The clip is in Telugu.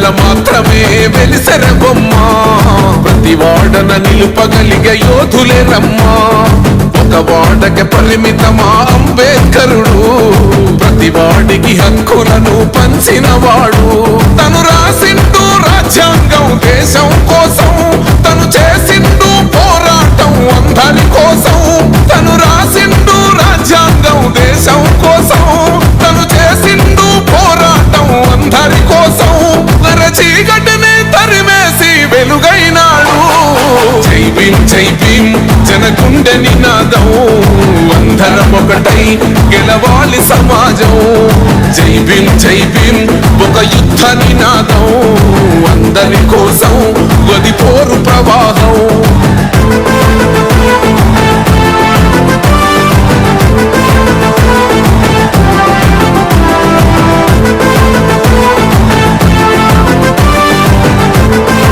కలల మాత్రమే వెలిసెర బొమ్మ ప్రతి వాడన నిలుపగలిగే యోధులే రమ్మా ఒక వాడకి పరిమితమా అంబేద్కరుడు ప్రతి వాడికి హక్కులను పంచినవాడు తను రాసిండు రాజ్యాంగం దేశం కోసం తను చేసిండు పోరాటం అందరి కోసం తను రాసిండు రాజ్యాంగం దేశం కోసం తను చేసిండు పోరాటం అందరి కోసం చీకటిని తరిమేసి వెలుగైనాడు జై భీమ్ జనగుండె నినాదం అందరం ఒకటై గెలవాలి సమాజం జై భీమ్ ఒక యుద్ధ నినాదం అందరి కోసం గది పోరు ప్రవాహం